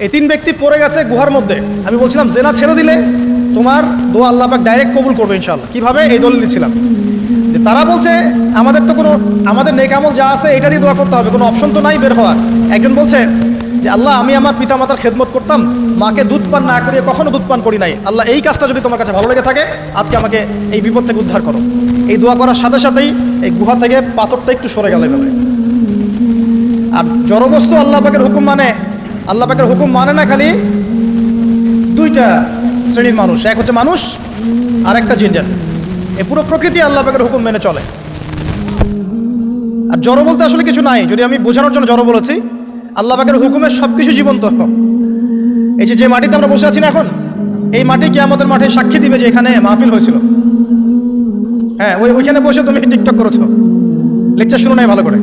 এই তিন ব্যক্তি পড়ে গেছে গুহার মধ্যে। আমি বলছিলাম জেনা ছেড়ে দিলে তোমার দোয়া আল্লাহ পাক ডাইরেক্ট কবুল করবে ইনশাআল্লাহ। কিভাবে? এই দলিল দিচ্ছিলাম যে তারা বলছে আমাদের তো আমাদের নেক আমল যা আছে এটা দিয়ে দোয়া করতে হবে, কোনো অপশন তো নাই বের হওয়ার। একজন বলছে যে আল্লাহ আমি আমার পিতা মাতার খেদমত করতাম, মাকে দুধ পান না করিয়ে কখনো দুধ পান করি নাই, আল্লাহ এই কাজটা যদি তোমার কাছে ভালো লেগে থাকে আজকে আমাকে এই বিপদ থেকে উদ্ধার করো। এই দোয়া করার সাথে সাথেই এই গুহা থেকে পাথরটা একটু সরে গেল এভাবে। আর জড়বস্তু আল্লাহ পাকের হুকুম মানে, আল্লাহ পাকের হুকুম মানে না খালি দুইটা শ্রেণীর মানুষ, এক হচ্ছে মানুষ আর একটা জিন জাতি। এই পুরো প্রকৃতি আল্লাহ পাকের হুকুম মেনে চলে। আর জড় বলতে আসলে কিছু নাই, যদি আমি বোঝানোর জন্য জড় বলেছি। আল্লাহ পাকের হুকুমে সব কিছু জীবন্ত। এই যে মাটিতে আমরা বসে আছি না এখন, এই মাটি কিয়ামতের মাঠে সাক্ষী দিবে যে এখানে মাহফিল হয়েছিল। হ্যাঁ, ওইখানে বসে তুমি টিকটক করেছো, লেকচার শুনো নাই ভালো করে।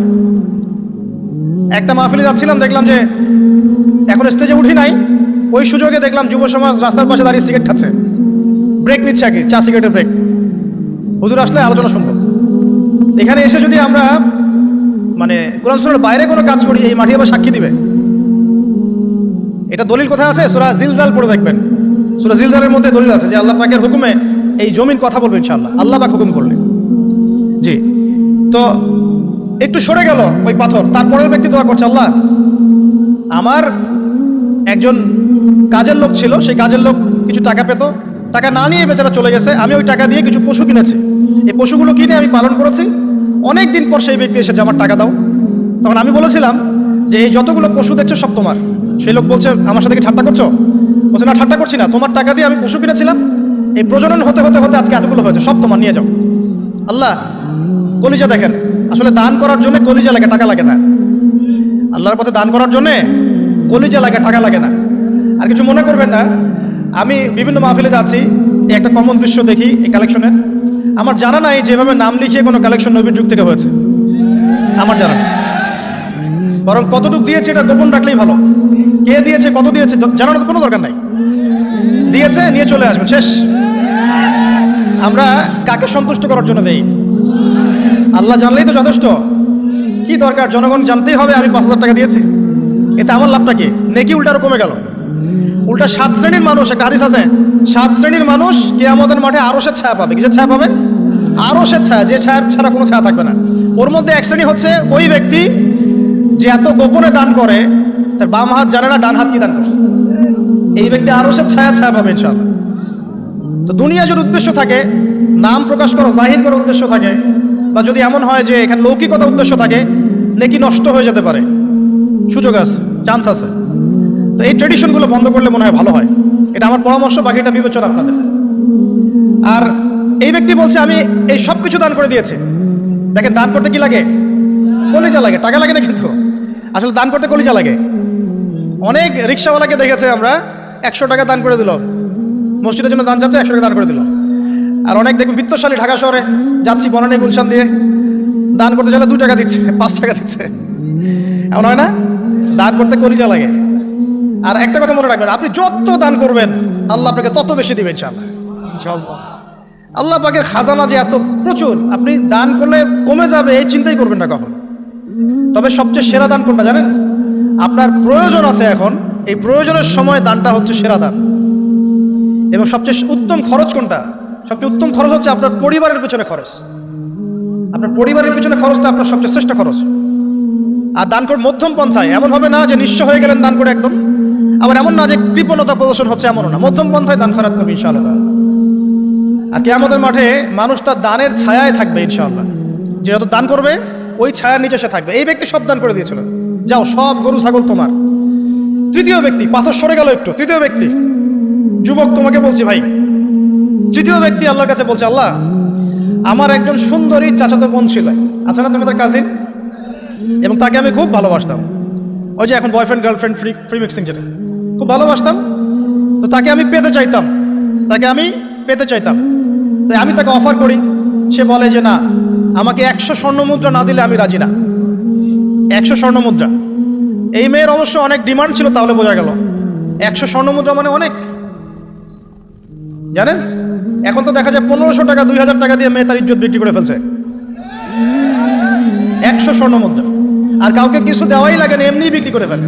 একটা মাহফিলে যাচ্ছিলাম, দেখলাম যে এখন স্টেজে উঠি নাই, ওই সুযোগে দেখলাম যুব সমাজ রাস্তার পাশে দাঁড়িয়ে সিগারেট খাচ্ছে, ব্রেক নিচ্ছে আর কি, চা সিগারেটের ব্রেক। হুজুর আসলে আলোচনা শুনবো। এখানে এসে যদি আমরা মানে কোরআন সুন্নাহর বাইরে কোনো কাজ করি, এই মাটি আবার সাক্ষী দিবে। এটা দলিল কোথায় আছে? সূরা জিলজাল পড়ে দেখবেন। সূরা জিলজালের মধ্যে দলিল আছে যে আল্লাহ পাকের হুকুমে এই জমিন কথা বলবে ইনশাআল্লাহ, আল্লাহ পাক হুকুম করলে। জি, তো একটু সরে গেল ওই পাথর। তারপরের ব্যক্তি দোয়া করছে, আল্লাহ আমার একজন কাজের লোক ছিল, সেই কাজের লোক কিছু টাকা পেত, টাকা না নিয়ে বেচারা চলে গেছে, আমি ওই টাকা দিয়ে কিছু পশু কিনেছি, এই পশুগুলো কিনে আমি পালন করেছি। অনেক দিন পর সেই ব্যক্তি এসেছে, আমার টাকা দাও। তখন আমি বলেছিলাম যে এই যতগুলো পশু দেখছো সব তোমার। সেই লোক বলছে, আমার সাথে কি ঠাট্টা করছো? বলছে না, ঠাট্টা করছি না, তোমার টাকা দিয়ে আমি পশু কিনেছিলাম, এই প্রজনন হতে হতে হতে আজকে এতগুলো হয়েছে, সব তোমার, নিয়ে যাও। আল্লাহ কলিজা দেখেন, আসলে দান করার জন্য কলিজা লাগে, টাকা লাগে না। আল্লাহর পথে দান করার জন্যে কলিজা লাগে, টাকা লাগে না। আর কিছু মনে করবেন না, আমি বিভিন্ন মাহফিলে যাচ্ছি, এই একটা কমন দৃশ্য দেখি এই কালেকশনের। আমার জানা নাই যেভাবে নাম লিখিয়ে কোনো কালেকশন নবীর যুগ থেকে হয়েছে, আমার জানা নেই। বরং কতটুকু দিয়েছে এটা গোপন রাখলেই ভালো। কে দিয়েছে, কত দিয়েছে জানানোর কোনো দরকার নাই। দিয়েছে, নিয়ে চলে আসবেন, শেষ। আমরা কাকে সন্তুষ্ট করার জন্য দেই? আল্লাহ জানলেই তো যথেষ্ট। কি দরকার জনগণ জানতেই হবে আমি 5,000 টাকা দিয়েছি? এতে আমার লাভটা কি? নেকি উল্টা কমে গেল। উল্টা 7 শ্রেণীর মানুষ, একটা হাদিস আছে, 7 শ্রেণীর মানুষ কিয়ামতের মাঠে আরশের ছায়া পাবে। কিসের ছায়া পাবে? আরশের ছায়া, যে ছায়া ছাড়া কোনো ছায়া থাকবে না। ওর মধ্যে এক শ্রেণী হচ্ছে ওই ব্যক্তি যে এত গোপনে দান করে, তার বাম হাত জানে না ডান হাত কি দান করছে। এই ব্যক্তি আরশের ছায়া পাবে ইনশাআল্লাহ। তো দুনিয়া যদি উদ্দেশ্য থাকে, নাম প্রকাশ করা, জাহির করার উদ্দেশ্য থাকে, বা যদি এমন হয় যে এখানে লৌকিকতা উদ্দেশ্য থাকে, নেকি নষ্ট হয়ে যেতে পারে, সুযোগ আছে, চান্স আছে। তো এই ট্রেডিশনগুলো বন্ধ করলে মনে হয় ভালো হয়। এটা আমার পরামর্শ, বাকিটা বিবেচনা আপনাদের। আর এই ব্যক্তি বলছে আমি এই সব কিছু দান করে দিয়েছি। দেখেন, দান করতে কি লাগে? কলিজা লাগে, টাকা লাগে না কিন্তু। আসলে দান করতে কলিজা লাগে। অনেক রিক্সাওয়ালাকে দেখেছে আমরা, 100 টাকা দান করে দিল, মসজিদের জন্য দান যাচ্ছে, 100 টাকা দান করে দিল। আর অনেক দেখবেন বিত্তশালী, ঢাকা শহরে যাচ্ছি বনানী গুলশান দিয়ে, দান করতে চাইলে 2 টাকা দিচ্ছে, 5 টাকা দিচ্ছে। এমন হয় না? দান করতে কলিজা লাগে। আর একটা কথা মনে রাখবেন, আপনি যত দান করবেন আল্লাহ আপনাকে তত বেশি দিবেন ইনশাআল্লাহ। আল্লাহ পাকের খাজানা যে এত প্রচুর, আপনি দান করলে কমে যাবে এই চিন্তাই করবেন না কখন। তবে সবচেয়ে সেরা দান কোনটা জানেন? আপনার প্রয়োজন আছে এখন, এই প্রয়োজনের সময় দানটা হচ্ছে সেরা দান। এবং সবচেয়ে উত্তম খরচ কোনটা? সবচেয়ে উত্তম খরচ হচ্ছে আপনার পরিবারের পেছনে খরচ। আপনার পরিবারের পেছনে খরচটা আপনার সবচেয়ে শ্রেষ্ঠ খরচ। আর দান করে মধ্যম পন্থায়, এমন হবে না যে নিঃস্ব হয়ে গেলেন দান করে একদম, আবার এমন না যে কৃপণতা প্রদর্শন হচ্ছে, এমনও না। মধ্যম পন্থায় দান খয়রাত করবে ইনশাআল্লাহ। আর কিয়ামতের মাঠে মানুষ তার দানের ছায়ায় থাকবে ইনশাআল্লাহ। যে যত দান করবে ওই ছায়ার নিচে সে থাকবে। এই ব্যক্তি সব দান করে দিয়েছিল, যাও সব গরু ছাগল তোমার। তৃতীয় ব্যক্তি, পাথর সরে গেল একটু, তৃতীয় ব্যক্তি, যুবক তোমাকে বলছি ভাই, তৃতীয় ব্যক্তি আল্লাহর কাছে বলছে, আল্লাহ আমার একজন সুন্দরী চাচাতো বোন ছিল, আছে না তোমাদের কাজিন, এবং তাকে আমি খুব ভালোবাসতাম। ওই যে এখন বয়ফ্রেন্ড গার্লফ্রেন্ড ফ্রি মিক্সিং, যেটা খুব ভালোবাসতাম। তো তাকে আমি পেতে চাইতাম, তাই আমি তাকে অফার করি। সে বলে যে না, আমাকে 100 স্বর্ণ মুদ্রা না দিলে আমি রাজি না। 100 স্বর্ণ মুদ্রা। এই মেয়ের অবশ্য অনেক ডিমান্ড ছিল, তাহলে বোঝা গেল 100 স্বর্ণ মুদ্রা মানে অনেক। জানেন, এখন তো দেখা যায় 1500 টাকা 2000 টাকা দিয়ে মেয়ে তার ইজ্জত বিক্রি করে ফেলছে। 100 স্বর্ণ মুদ্রা, আর কাউকে কিছু দেওয়াই লাগে না, এমনি বিক্রি করে ফেলে।